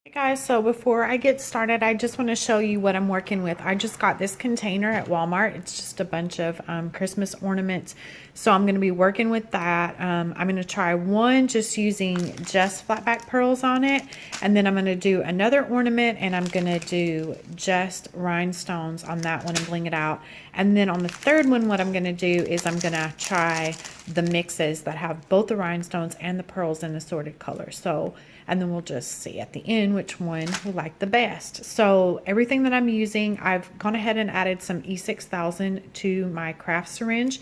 Hey guys, so before I get started, I just want to show you what I'm working with. I just got this container at Walmart. It's just a bunch of Christmas ornaments. So I'm going to be working with that. I'm going to try one just using just flatback pearls on it. And then I'm going to do another ornament and I'm going to do just rhinestones on that one and bling it out. And then on the third one, what I'm going to do is I'm going to try the mixes that have both the rhinestones and the pearls in assorted colors. So and then we'll just see at the end which one we like the best. So everything that I'm using, I've gone ahead and added some E6000 to my craft syringe.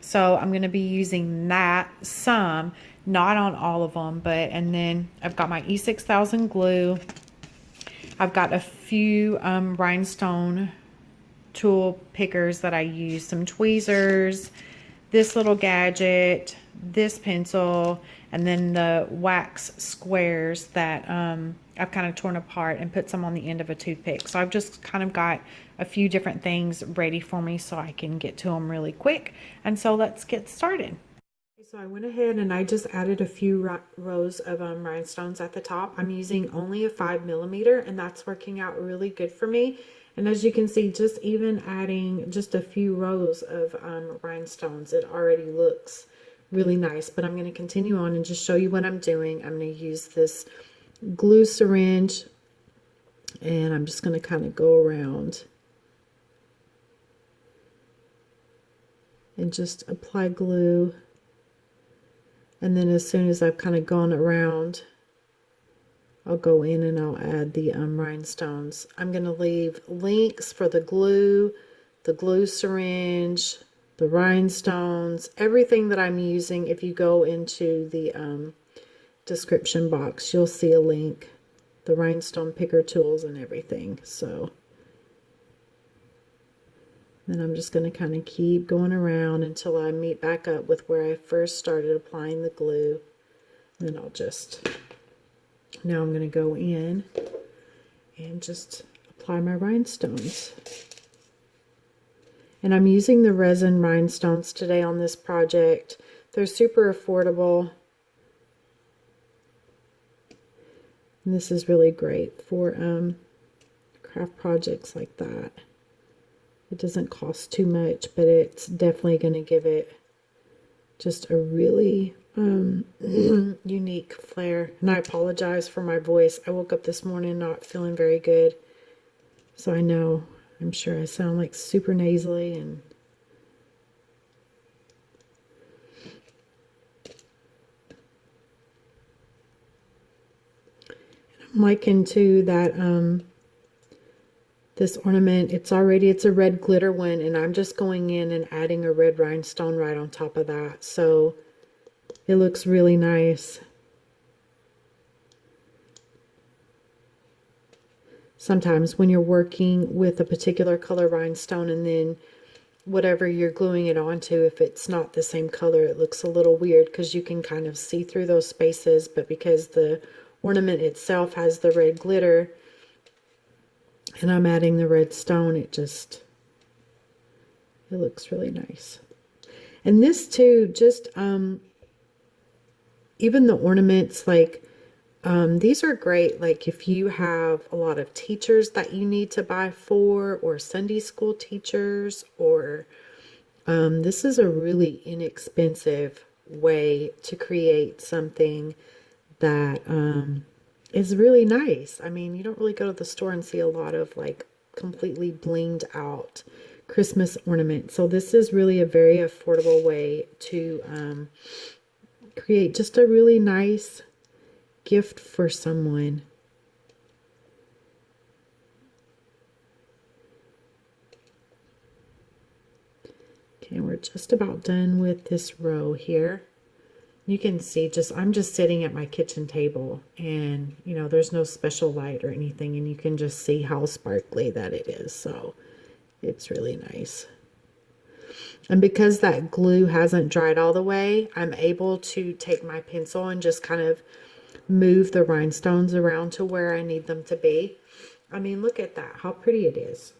So I'm going to be using that some, not on all of them, but and then I've got my E6000 glue. I've got a few rhinestone tool pickers that I use, some tweezers, this little gadget, this pencil, and then the wax squares that I've kind of torn apart and put some on the end of a toothpick. So I've just kind of got a few different things ready for me so I can get to them really quick. And so let's get started. So I went ahead and I just added a few rows of rhinestones at the top. I'm using only a 5mm and that's working out really good for me. And as you can see, just even adding just a few rows of rhinestones, it already looks really nice. But I'm going to continue on and just show you what I'm doing. I'm going to use this glue syringe and I'm just going to kind of go around and just apply glue. And then as soon as I've kind of gone around, I'll go in and I'll add the rhinestones. I'm going to leave links for the glue syringe, the rhinestones, everything that I'm using. If you go into the description box, you'll see a link, the rhinestone picker tools and everything. So then I'm just going to kind of keep going around until I meet back up with where I first started applying the glue. Then I'll just, now I'm going to go in and just apply my rhinestones. And I'm using the resin rhinestones today on this project. They're super affordable. And this is really great for craft projects like that. It doesn't cost too much, but it's definitely going to give it just a really unique flair. And I apologize for my voice. I woke up this morning not feeling very good. So I know, I'm sure I sound like super nasally and I'm liking to that this ornament, it's a red glitter one, and I'm just going in and adding a red rhinestone right on top of that. So it looks really nice. Sometimes when you're working with a particular color rhinestone and then whatever you're gluing it onto, if it's not the same color, it looks a little weird because you can kind of see through those spaces. But because the ornament itself has the red glitter and I'm adding the red stone, it looks really nice. And this too, just even the ornaments, like these are great, like if you have a lot of teachers that you need to buy for, or Sunday school teachers, or this is a really inexpensive way to create something that is really nice. I mean, you don't really go to the store and see a lot of like completely blinged out Christmas ornaments. So this is really a very affordable way to create just a really nice gift for someone. Okay, we're just about done with this row here. You can see I'm just sitting at my kitchen table and you know there's no special light or anything, and you can just see how sparkly that it is. So it's really nice. And because that glue hasn't dried all the way, I'm able to take my pencil and just kind of move the rhinestones around to where I need them to be. I mean, look at that, how pretty it is.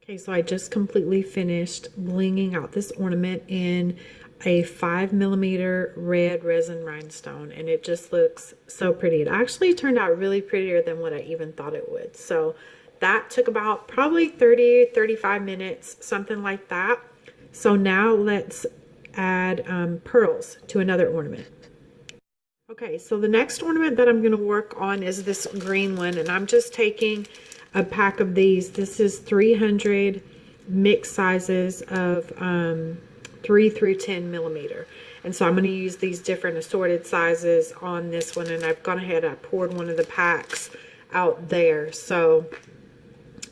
Okay, so I just completely finished blinging out this ornament in a 5mm red resin rhinestone, and it just looks so pretty. It actually turned out really prettier than what I even thought it would. So that took about probably 30-35 minutes, something like that. So now let's add pearls to another ornament. Okay, so the next ornament that I'm going to work on is this green one, and I'm just taking a pack of these. This is 300 mixed sizes of 3 through 10mm. And so I'm going to use these different assorted sizes on this one, and I've gone ahead, I poured one of the packs out there. So,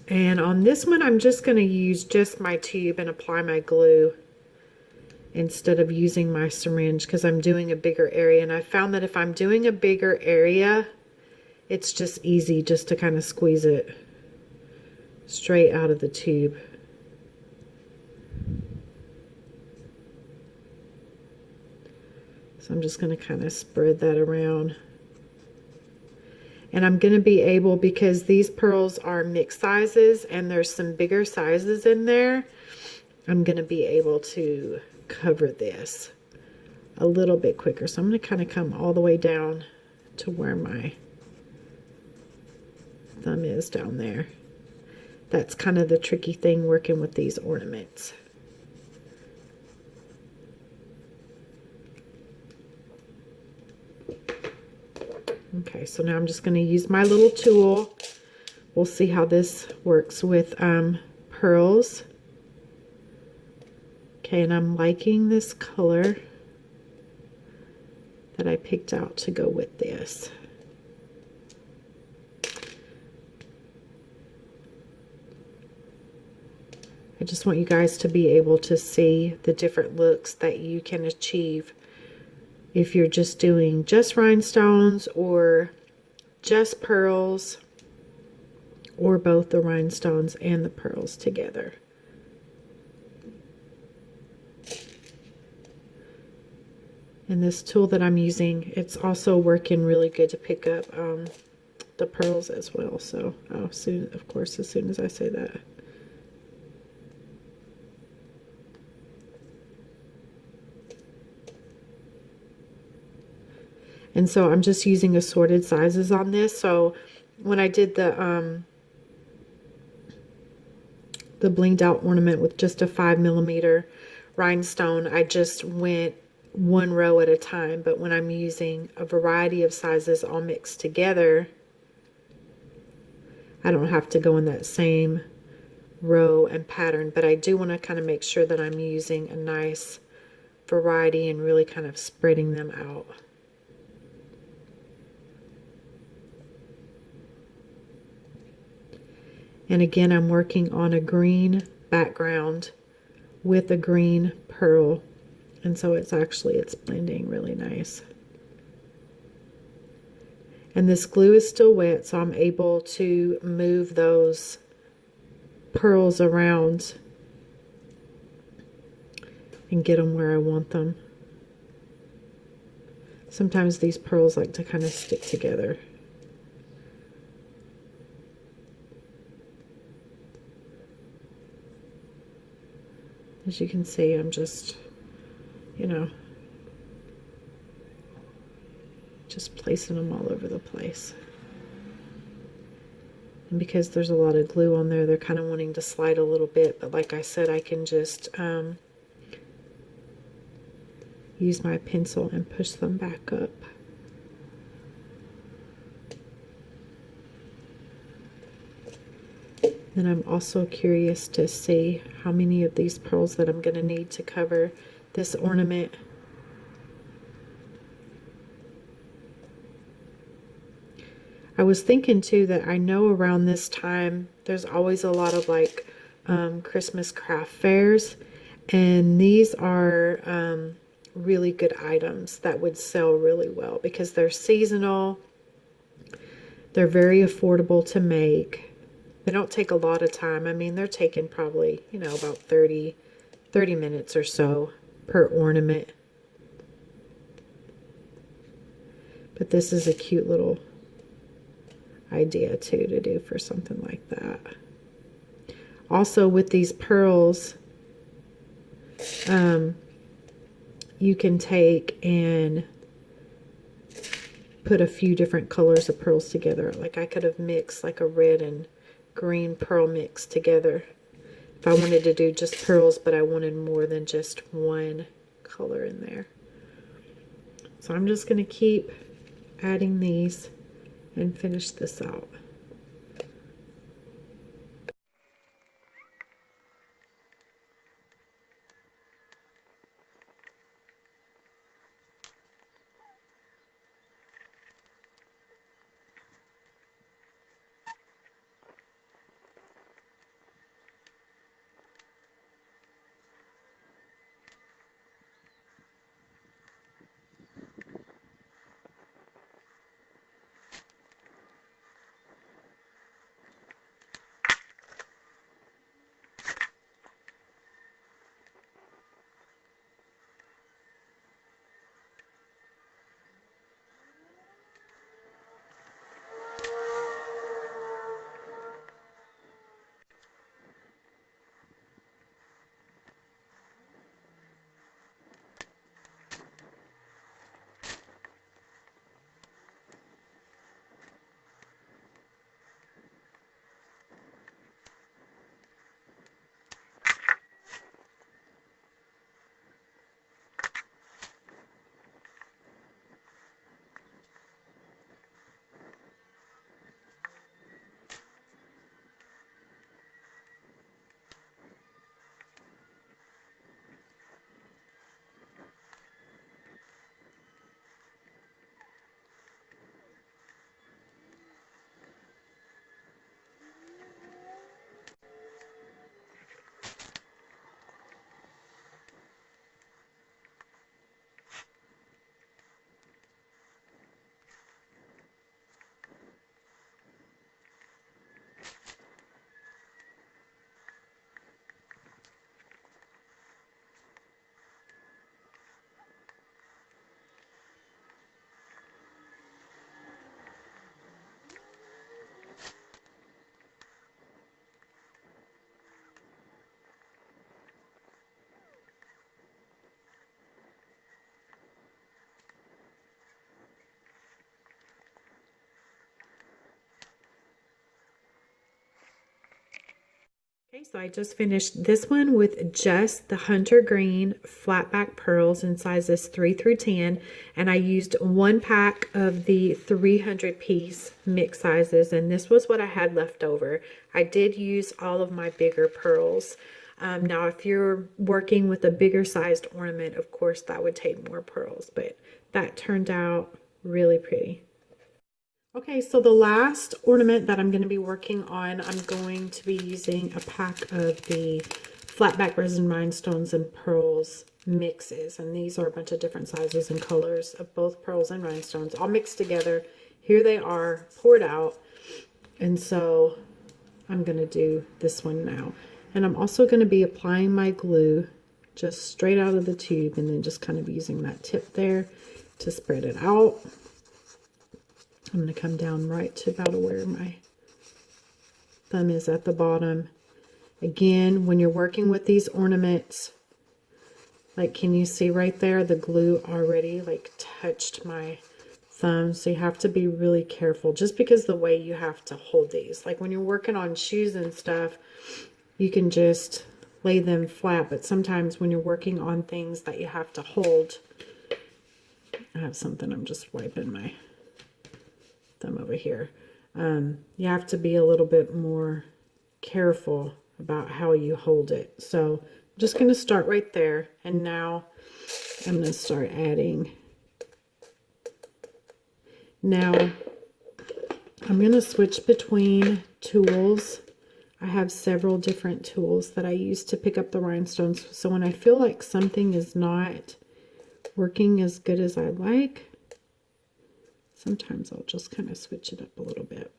and on this one, I'm just going to use just my tube and apply my glue instead of using my syringe because I'm doing a bigger area. And I found that if I'm doing a bigger area, it's just easy just to kind of squeeze it straight out of the tube. So I'm just going to kind of spread that around. And I'm going to be able, because these pearls are mixed sizes and there's some bigger sizes in there, I'm going to be able to cover this a little bit quicker. So I'm going to kind of come all the way down to where my thumb is down there. That's kind of the tricky thing working with these ornaments. Okay, so now I'm just going to use my little tool. We'll see how this works with pearls. Okay, and I'm liking this color that I picked out to go with this. I just want you guys to be able to see the different looks that you can achieve if you're just doing just rhinestones or just pearls, or both the rhinestones and the pearls together. And this tool that I'm using, it's also working really good to pick up the pearls as well. So, soon, of course, as soon as I say that. And so I'm just using assorted sizes on this. So when I did the blinged out ornament with just a 5mm rhinestone, I just went one row at a time. But when I'm using a variety of sizes all mixed together, I don't have to go in that same row and pattern. But I do want to kind of make sure that I'm using a nice variety and really kind of spreading them out. And again, I'm working on a green background with a green pearl. And so it's blending really nice. And this glue is still wet, so I'm able to move those pearls around and get them where I want them. Sometimes these pearls like to kind of stick together. As you can see, I'm just, just placing them all over the place. And because there's a lot of glue on there, they're kind of wanting to slide a little bit. But like I said, I can just use my pencil and push them back up. Then I'm also curious to see how many of these pearls that I'm going to need to cover this ornament. I was thinking too that I know around this time there's always a lot of like Christmas craft fairs, and these are really good items that would sell really well because they're seasonal, they're very affordable to make. They don't take a lot of time. I mean, they're taking probably, about 30 minutes or so per ornament. But this is a cute little idea too to do for something like that. Also with these pearls, you can take and put a few different colors of pearls together. Like I could have mixed like a red and green pearl mix together if I wanted to do just pearls, but I wanted more than just one color in there. So I'm just going to keep adding these and finish this out. Okay, so I just finished this one with just the hunter green flatback pearls in sizes 3 through 10, and I used 1 pack of the 300 piece mix sizes, and this was what I had left over. I did use all of my bigger pearls. Now if you're working with a bigger sized ornament, of course that would take more pearls, but that turned out really pretty. Okay, so the last ornament that I'm going to be working on, I'm going to be using a pack of the flatback resin rhinestones and pearls mixes. And these are a bunch of different sizes and colors of both pearls and rhinestones all mixed together. Here they are poured out. And so I'm going to do this one now. And I'm also going to be applying my glue just straight out of the tube and then just kind of using that tip there to spread it out. I'm going to come down right to about where my thumb is at the bottom. Again, when you're working with these ornaments, like can you see right there, the glue already like touched my thumb. So you have to be really careful just because the way you have to hold these. Like when you're working on shoes and stuff, you can just lay them flat. But sometimes when you're working on things that you have to hold, I have something, I'm just wiping my thumb over here. You have to be a little bit more careful about how you hold it. So I'm just going to start right there, and now I'm going to start adding. Now I'm going to switch between tools. I have several different tools that I use to pick up the rhinestones. So when I feel like something is not working as good as I'd like, sometimes I'll just kind of switch it up a little bit.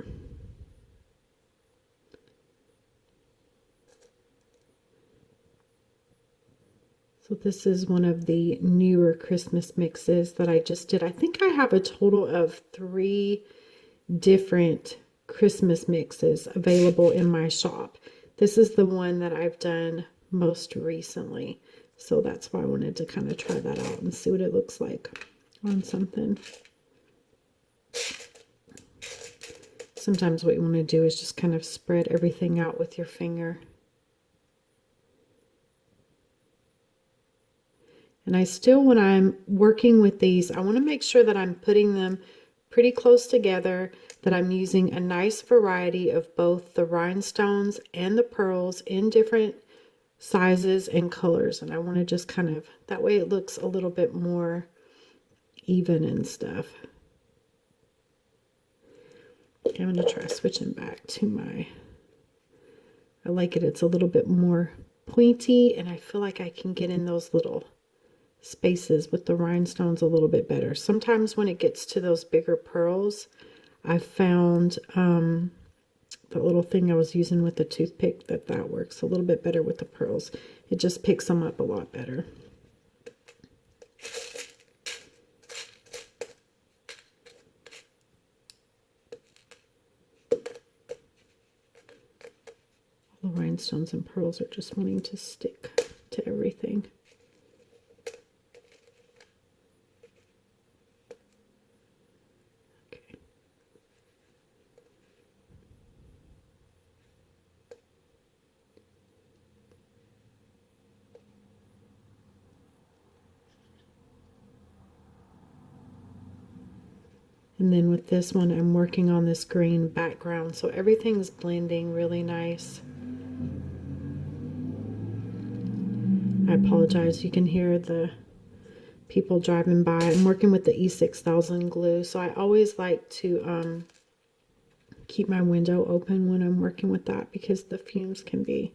So this is one of the newer Christmas mixes that I just did. I think I have a total of 3 different Christmas mixes available in my shop. This is the one that I've done most recently. So that's why I wanted to kind of try that out and see what it looks like on something. Sometimes what you want to do is just kind of spread everything out with your finger. And I still, when I'm working with these, I want to make sure that I'm putting them pretty close together, that I'm using a nice variety of both the rhinestones and the pearls in different sizes and colors. And I want to just kind of, that way it looks a little bit more even and stuff. Okay, I'm going to try switching back to my, I like it. It's a little bit more pointy, and I feel like I can get in those little spaces with the rhinestones a little bit better. Sometimes when it gets to those bigger pearls, I found the little thing I was using with the toothpick that works a little bit better with the pearls. It just picks them up a lot better. All the rhinestones and pearls are just wanting to stick to everything. And then with this one, I'm working on this green background, so everything's blending really nice. I apologize, you can hear the people driving by. I'm working with the E6000 glue, so I always like to keep my window open when I'm working with that because the fumes can be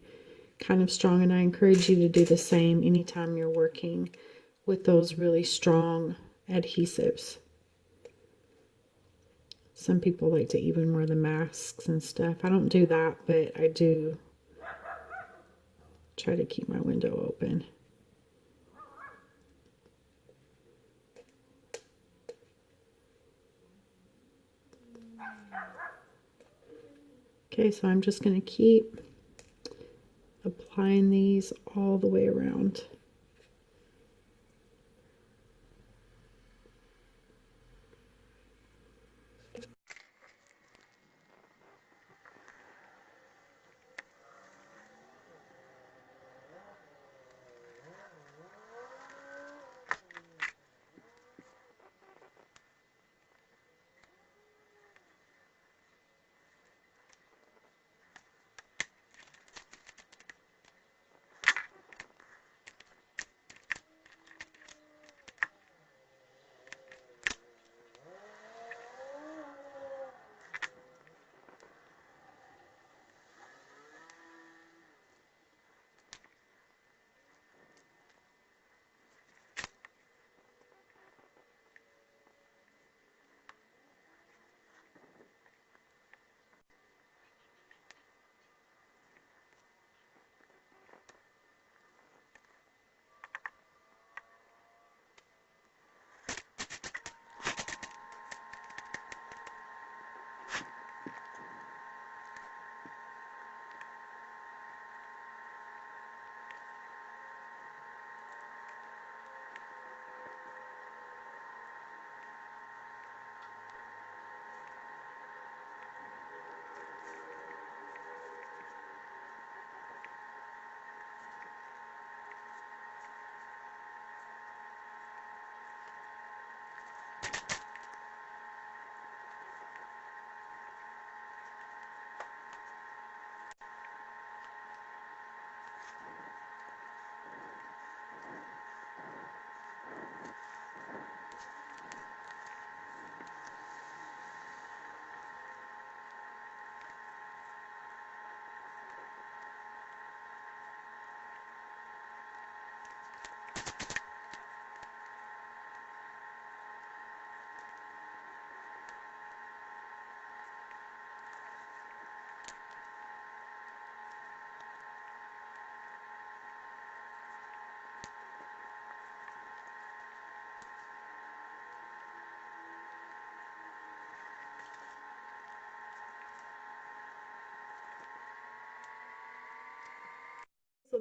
kind of strong, and I encourage you to do the same anytime you're working with those really strong adhesives. Some people like to even wear the masks and stuff. I don't do that, but I do try to keep my window open. Okay, so I'm just going to keep applying these all the way around.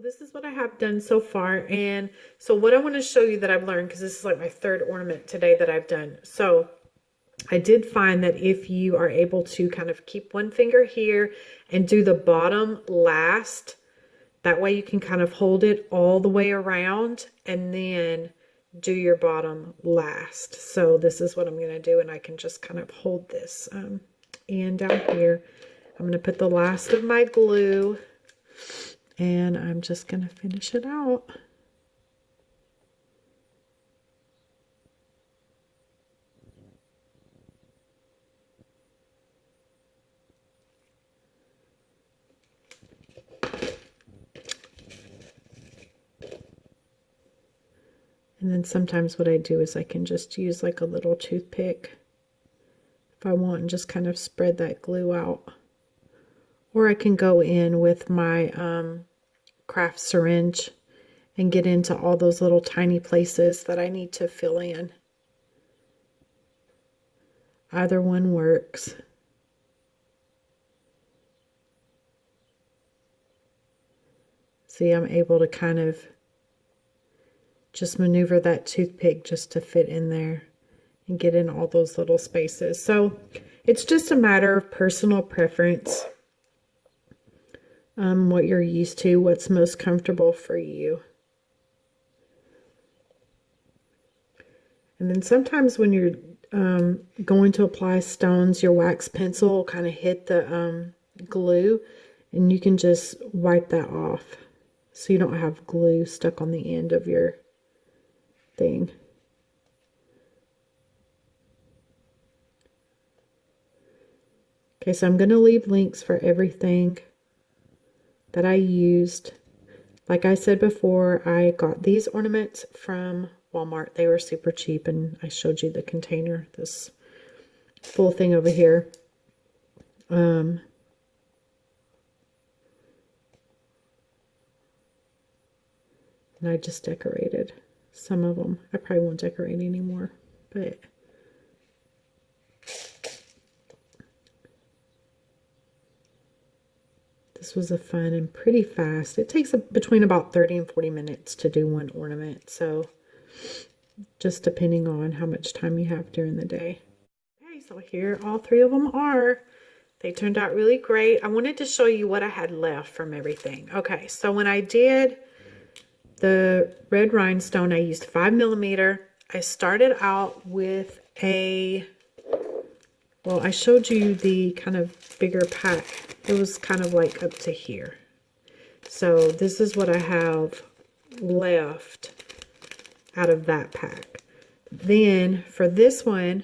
this is what I have done so far. And so what I want to show you that I've learned, because this is like my third ornament today that I've done. So I did find that if you are able to kind of keep one finger here and do the bottom last, that way you can kind of hold it all the way around and then do your bottom last. So this is what I'm going to do, and I can just kind of hold this end down here. I'm going to put the last of my glue, and I'm just going to finish it out. And then sometimes what I do is I can just use like a little toothpick if I want and just kind of spread that glue out. Or I can go in with my craft syringe and get into all those little tiny places that I need to fill in. Either one works. See, I'm able to kind of just maneuver that toothpick just to fit in there and get in all those little spaces. So it's just a matter of personal preference, what you're used to, what's most comfortable for you. And then sometimes when you're going to apply stones, your wax pencil will kind of hit the glue, and you can just wipe that off so you don't have glue stuck on the end of your thing. Okay, so I'm going to leave links for everything that I used. Like I said before, I got these ornaments from Walmart. They were super cheap, and I showed you the container, this full thing over here. And I just decorated some of them. I probably won't decorate anymore, but this was a fun and pretty fast. It takes between about 30 and 40 minutes to do one ornament, so just depending on how much time you have during the day. Okay, so here all three of them are. They turned out really great. I wanted to show you what I had left from everything. Okay, so when I did the red rhinestone, I used 5mm. I started out with well, I showed you the kind of bigger pack. It was kind of like up to here. So this is what I have left out of that pack. Then for this one,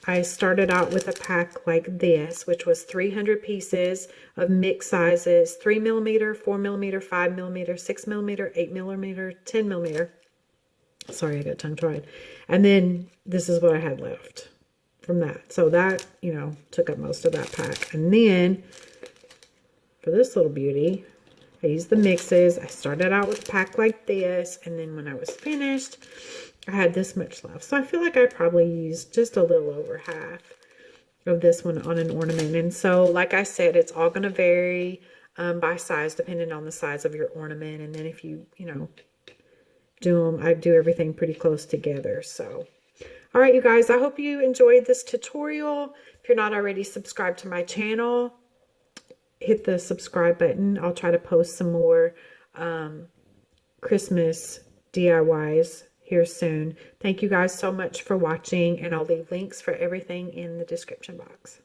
I started out with a pack like this, which was 300 pieces of mixed sizes, 3mm, 4mm, 5mm, 6mm, 8mm, 10mm. Sorry, I got tongue-tied. And then this is what I had left from that. So that, you know, took up most of that pack. And then for this little beauty, I used the mixes. I started out with a pack like this, and then when I was finished, I had this much left. So I feel like I probably used just a little over half of this one on an ornament. And so, like I said, it's all going to vary by size, depending on the size of your ornament. And then if you know, do them, I do everything pretty close together. So, all right, you guys, I hope you enjoyed this tutorial. If you're not already subscribed to my channel, hit the subscribe button. I'll try to post some more Christmas DIYs here soon. Thank you guys so much for watching, and I'll leave links for everything in the description box.